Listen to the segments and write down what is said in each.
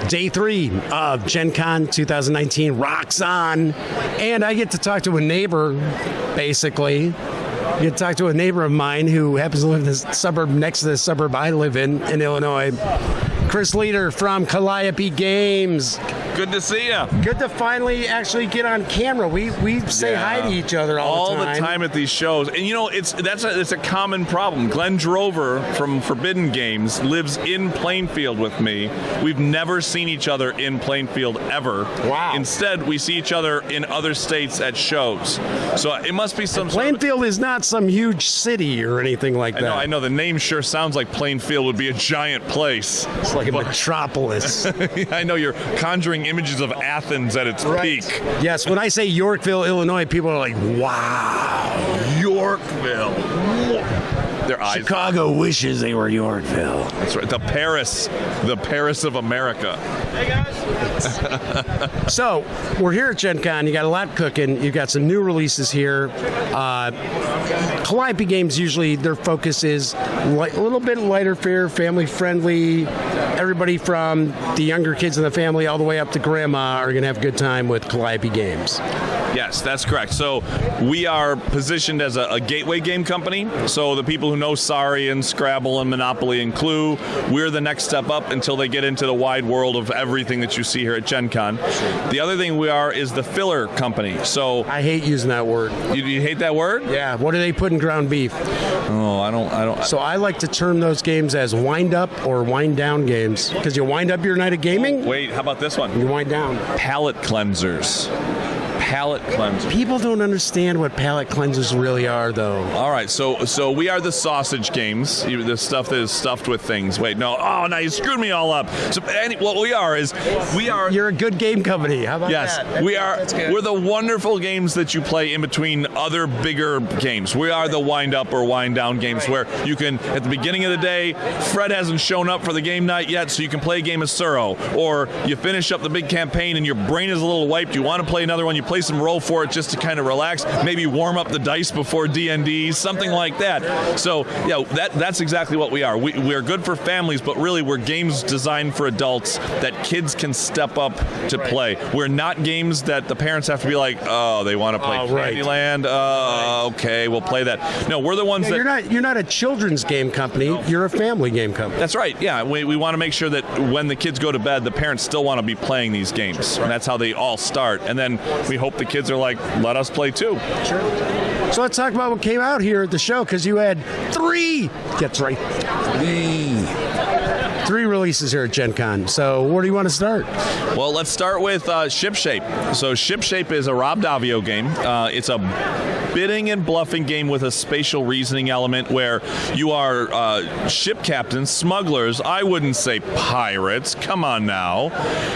Day 3 of Gen Con 2019 rocks on, and I get to talk to a neighbor, basically. I get to talk to a neighbor of mine who happens to live in the suburb next to the suburb I live in Illinois. Chris Leader from Calliope Games. Good to see you. Good to finally actually get on camera. We say hi to each other all the time at these shows. And you know, it's a common problem. Glenn Drover from Forbidden Games lives in Plainfield with me. We've never seen each other in Plainfield ever. Wow. Instead, we see each other in other states at shows. So it must be some Plainfield is not some huge city or anything like that. I know. The name sure sounds like Plainfield would be a giant place. It's like a metropolis. I know you're conjuring images of Athens at its peak. Yes, when I say Yorkville, Illinois, people are like, wow, Yorkville. Their eyes. Chicago wishes they were Yorkville. That's right. The Paris of America. Hey, guys. So, we're here at Gen Con. You got a lot cooking. You've got some new releases here. Calliope Games, usually their focus is a little bit lighter fare, family-friendly. Everybody from the younger kids in the family all the way up to grandma are going to have a good time with Calliope Games. Yes, that's correct. So we are positioned as a gateway game company. So the people who know Sorry and Scrabble and Monopoly and Clue, we're the next step up until they get into the wide world of everything that you see here at Gen Con. The other thing we are is the filler company. So I hate using that word. You hate that word? Yeah. What do they put in ground beef? Oh, I don't. So I like to term those games as wind up or wind down games, because you wind up your night of gaming. Oh, wait, how about this one? You wind down. Palate cleansers. Palate cleansers. People don't understand what palate cleansers really are, though. All right, so we are the sausage games, the stuff that is stuffed with things. Wait, no. Oh, now you screwed me all up. So what we are. You're a good game company. How about that? Yes, we are. We're the wonderful games that you play in between other bigger games. We are the wind up or wind down games where you can, at the beginning of the day, Fred hasn't shown up for the game night yet, so you can play a game of Tsuro. Or you finish up the big campaign and your brain is a little wiped. You want to play another one. You play some Roll for it just to kind of relax, maybe warm up the dice before D&D, something like that. So, yeah, that's exactly what we are. We're good for families, but really we're games designed for adults that kids can step up to play. We're not games that the parents have to be like, oh, they want to play Candyland. Okay, we'll play that. No, we're the ones that... You're not a children's game company. No. You're a family game company. That's right, yeah. We want to make sure that when the kids go to bed, the parents still want to be playing these games. And that's how they all start. And then we hope the kids are like, let us play too. Sure. So let's talk about what came out here at the show, because you had three releases here at Gen Con. So where do you want to start? Well, let's start with Shipshape. So Shipshape is a Rob Daviau game. It's a bidding and bluffing game with a spatial reasoning element where you are ship captains, smugglers, I wouldn't say pirates, come on now.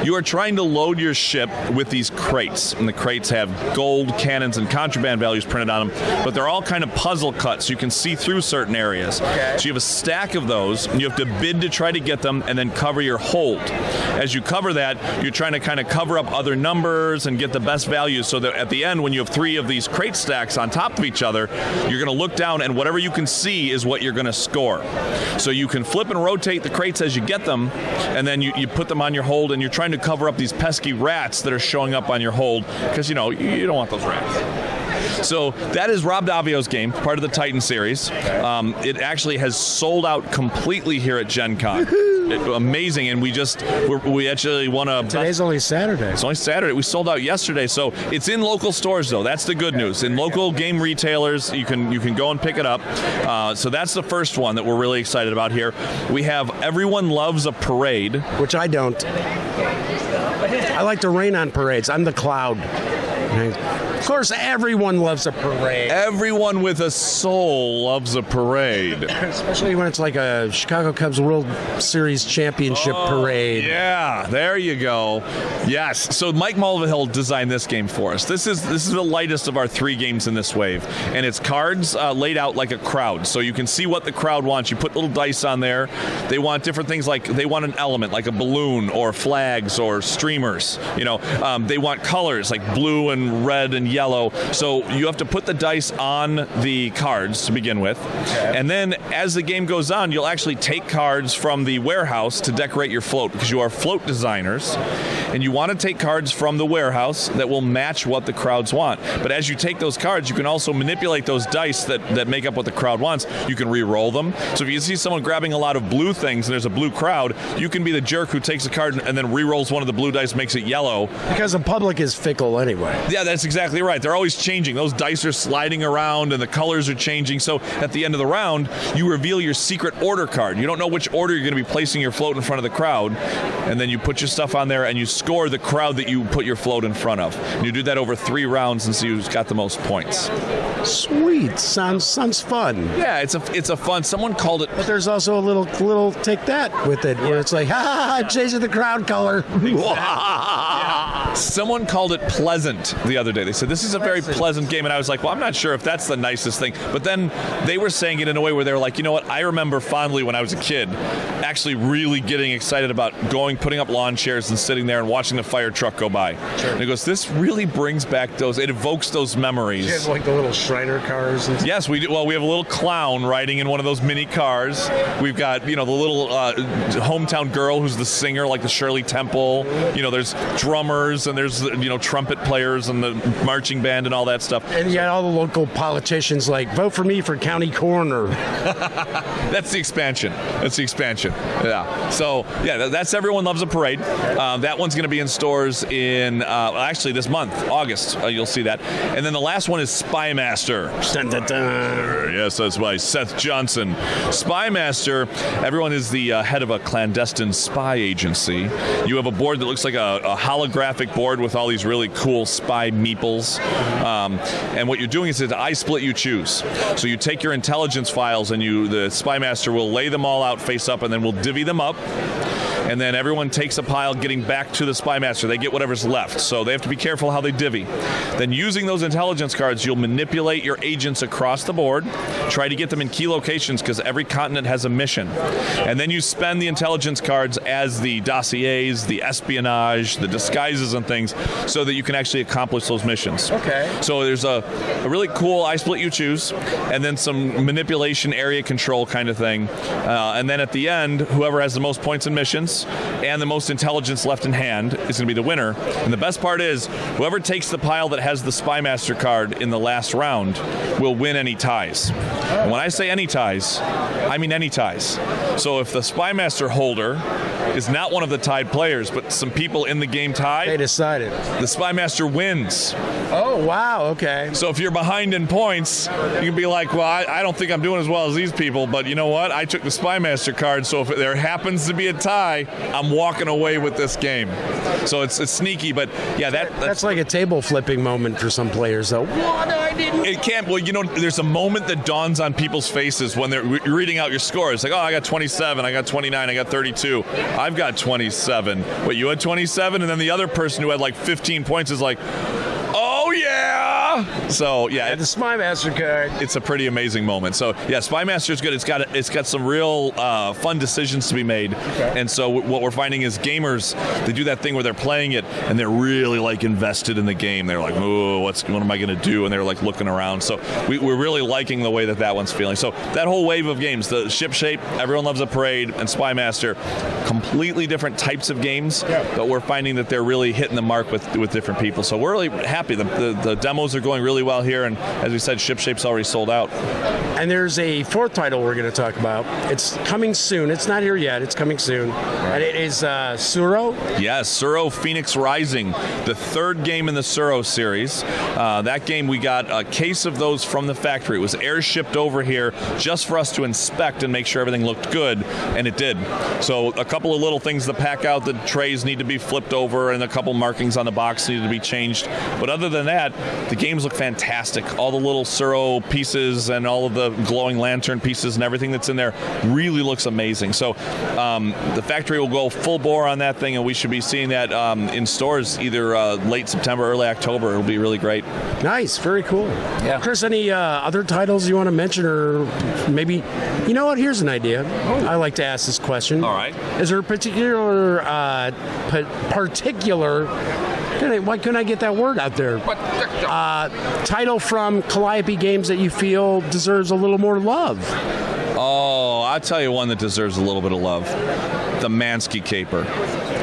You are trying to load your ship with these crates, and the crates have gold, cannons, and contraband values printed on them, but they're all kind of puzzle cuts. You can see through certain areas. Okay. So you have a stack of those, and you have to bid to try to get them and then cover your hold. As you cover that, you're trying to kind of cover up other numbers and get the best values so that at the end, when you have three of these crate stacks on top of each other, you're going to look down and whatever you can see is what you're going to score. So you can flip and rotate the crates as you get them, and then you put them on your hold, and you're trying to cover up these pesky rats that are showing up on your hold, because, you don't want those rats. So that is Rob Daviau's game, part of the Titan series. It actually has sold out completely here at Gen Con. Amazing, and we actually won a... Today's only Saturday. It's only Saturday. We sold out yesterday, so it's in local stores, though. That's the good news. In local game retailers, you can go and pick it up. So that's the first one that we're really excited about here. We have Everyone Loves a Parade. Which I don't. I like to rain on parades. I'm the cloud. Of course, everyone loves a parade. Everyone with a soul loves a parade. Especially when it's like a Chicago Cubs World Series championship parade. Yeah, there you go. Yes. So Mike Mulvihill designed this game for us. This is the lightest of our three games in this wave. And it's cards laid out like a crowd. So you can see what the crowd wants. You put little dice on there. They want different things, like they want an element, like a balloon or flags or streamers. They want colors like blue and red and yellow. So you have to put the dice on the cards to begin with. And then as the game goes on, you'll actually take cards from the warehouse to decorate your float, because you are float designers. And you want to take cards from the warehouse that will match what the crowds want. But as you take those cards, you can also manipulate those dice that make up what the crowd wants. You can re-roll them. So if you see someone grabbing a lot of blue things and there's a blue crowd, you can be the jerk who takes a card and then re-rolls one of the blue dice, makes it yellow. Because the public is fickle anyway. Yeah, that's exactly right. They're always changing. Those dice are sliding around and the colors are changing. So at the end of the round, you reveal your secret order card. You don't know which order you're going to be placing your float in front of the crowd. And then you put your stuff on there and you score the crowd that you put your float in front of. And you do that over 3 rounds and see who's got the most points. Sweet. Sounds fun. Yeah, it's a fun. Someone called it. But there's also a little take that with it, where it's like, ha, chasing the crowd color. Someone called it pleasant the other day. They said, this is a very pleasant game. And I was like, well, I'm not sure if that's the nicest thing. But then they were saying it in a way where they were like, you know what? I remember fondly when I was a kid actually really getting excited about putting up lawn chairs and sitting there and watching the fire truck go by. Sure. And it goes, this really brings back it evokes those memories. You have like the little Shriner cars and stuff. Yes, we do. Well, we have a little clown riding in one of those mini cars. We've got, the little hometown girl who's the singer, like the Shirley Temple. There's drummers and there's, trumpet players and the marching band and all that stuff. And you got all the local politicians like, vote for me for county coroner. That's the expansion. Yeah. So, yeah, that's Everyone Loves a Parade. That one's going to be in stores in, actually this month, August. You'll see that. And then the last one is Spymaster. Dun, dun, dun. Yes, that's by Seth Johnson. Spymaster, everyone is the head of a clandestine spy agency. You have a board that looks like a holographic board with all these really cool spy meeples. And what you're doing is I split you choose. So you take your intelligence files and the Spymaster will lay them all out face up and then we'll divvy them up. And then everyone takes a pile getting back to the Spymaster. They get whatever's left. So they have to be careful how they divvy. Then using those intelligence cards, you'll manipulate your agents across the board, try to get them in key locations because every continent has a mission. And then you spend the intelligence cards as the dossiers, the espionage, the disguises and things so that you can actually accomplish those missions. Okay. So there's a really cool I split you choose and then some manipulation area control kind of thing. And then at the end, whoever has the most points in missions and the most intelligence left in hand is going to be the winner. And the best part is, whoever takes the pile that has the Spymaster card in the last round will win any ties. And when I say any ties, I mean any ties. So if the Spymaster holder is not one of the tied players, but some people in the game tied, they decided. The Spymaster wins. Oh, wow, okay. So if you're behind in points, you can be like, well, I don't think I'm doing as well as these people, but you know what? I took the Spymaster card, so if there happens to be a tie, I'm walking away with this game. So it's sneaky, but yeah, that's like a table flipping moment for some players, though. What? I didn't. It can't. Well, there's a moment that dawns on people's faces when they're reading out your score. It's like, oh, I got 27, I got 29, I got 32. I've got 27. Wait, you had 27? And then the other person who had like 15 points is like, oh, yeah. So, yeah. The Spymaster card. It's a pretty amazing moment. So, yeah, Spymaster is good. It's got some real fun decisions to be made. Okay. And so what we're finding is gamers, they do that thing where they're playing it and they're really like invested in the game. They're like, oh, what am I going to do? And they're like looking around. So we're really liking the way that one's feeling. So that whole wave of games, the Shipshape, Everyone Loves a Parade, and Spymaster, completely different types of games, but we're finding that they're really hitting the mark with different people. So we're really happy. The demos are going really well here, and as we said, Shipshape's already sold out. And there's a fourth title we're going to talk about. It's coming soon. It's not here yet. It's coming soon. And it is Tsuro? Yes, Tsuro Phoenix Rising, the third game in the Tsuro series. That game, we got a case of those from the factory. It was air-shipped over here just for us to inspect and make sure everything looked good, and it did. So a couple of little things to pack out. The trays need to be flipped over, and a couple markings on the box needed to be changed. But other than that, the games look fantastic. All the little Tsuro pieces and all of the glowing lantern pieces and everything that's in there really looks amazing. So the factory will go full bore on that thing, and we should be seeing that in stores either late September, early October. It'll be really great. Nice, very cool. Yeah. Chris, any other titles you want to mention, or maybe, you know what? Here's an idea. I like to ask this question. All right. Is there a particular Why couldn't I get that word out there? Title from Calliope Games that you feel deserves a little more love. Oh, I'll tell you one that deserves a little bit of love. The Mansky Caper.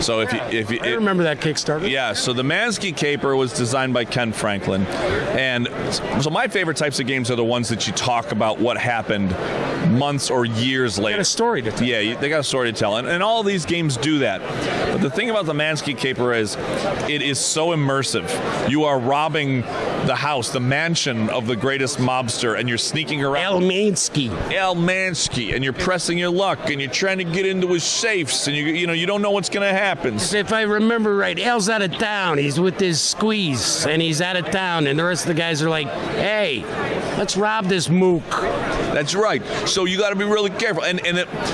So if you I remember that Kickstarter. Yeah, so the Mansky Caper was designed by Ken Franklin. And so my favorite types of games are the ones that you talk about what happened months or years later. They got a story to tell. Yeah, they got a story to tell. And all these games do that. But the thing about the Mansky Caper is it is so immersive. You are robbing the house, the mansion of the greatest mobster, and you're sneaking around. Al Mansky. And you're pressing your luck, and you're trying to get into his safes, and you don't know what's going to happen. If I remember right, Al's out of town. He's with his squeeze, and he's out of town, and the rest of the guys are like, hey, let's rob this mook. That's right. So you got to be really careful. And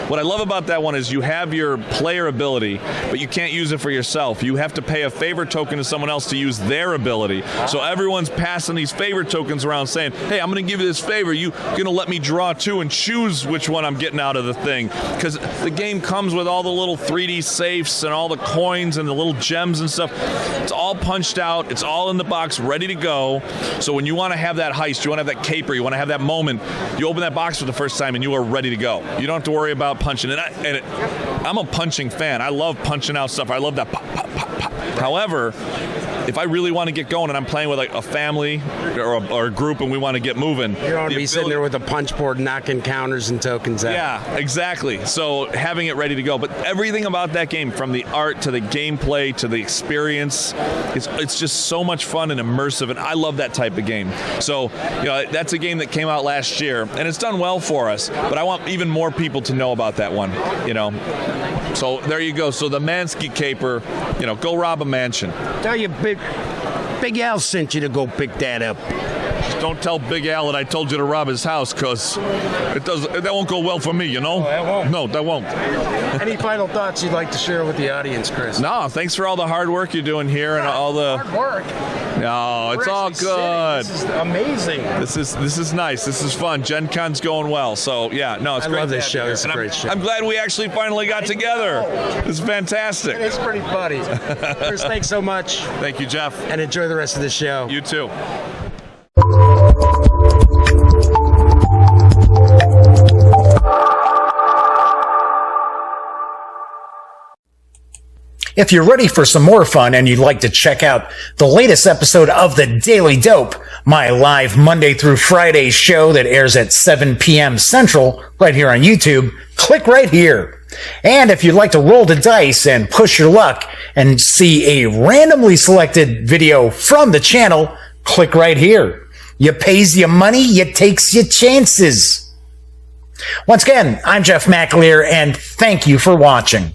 what I love about that one is you have your player ability, but you can't use it for yourself. You have to pay a favor token to someone else to use their ability. So everyone's passing these favor tokens around saying, hey, I'm going to give you this favor. You're going to let me draw two and choose which one I'm getting out of the thing. Because the game comes with all the little 3D safes and all the coins and the little gems and stuff. It's all punched out. It's all in the box, ready to go. So when you want to have that heist, you want to have that caper, you want to have that moment, you open that box for the first time and you are ready to go. You don't have to worry about punching. I'm a punching fan. I love punching out stuff. I love that pop, pop, pop, pop. However, if I really want to get going and I'm playing with like a family or a group and we want to get moving, you don't want to be sitting there with a punch board knocking counters and tokens out. Yeah, exactly. So having it ready to go. But everything about that game, from the art to the gameplay to the experience, it's just so much fun and immersive, and I love that type of game. So that's a game that came out last year, and it's done well for us, but I want even more people to know about that one. So there you go. So the Mansky Caper, go rob a mansion. Tell you, Big Al sent you to go pick that up. Just don't tell Big Al that I told you to rob his house, because that won't go well for me, Oh, that won't. No, that won't. Any final thoughts you'd like to share with the audience, Chris? No, thanks for all the hard work you're doing here and all the hard work. No, it's all good. This is amazing. This is nice. This is fun. Gen Con's going well. So yeah, no, it's great. I love this show. It's a great show. I'm glad we actually finally got together. It's fantastic. It's pretty funny. Chris, thanks so much. Thank you, Jeff. And enjoy the rest of the show. You too. If you're ready for some more fun and you'd like to check out the latest episode of The Daily Dope, my live Monday through Friday show that airs at 7 p.m. Central right here on YouTube, click right here. And if you'd like to roll the dice and push your luck and see a randomly selected video from the channel, click right here. You pays your money, you takes your chances. Once again, I'm Jeff McAleer, and thank you for watching.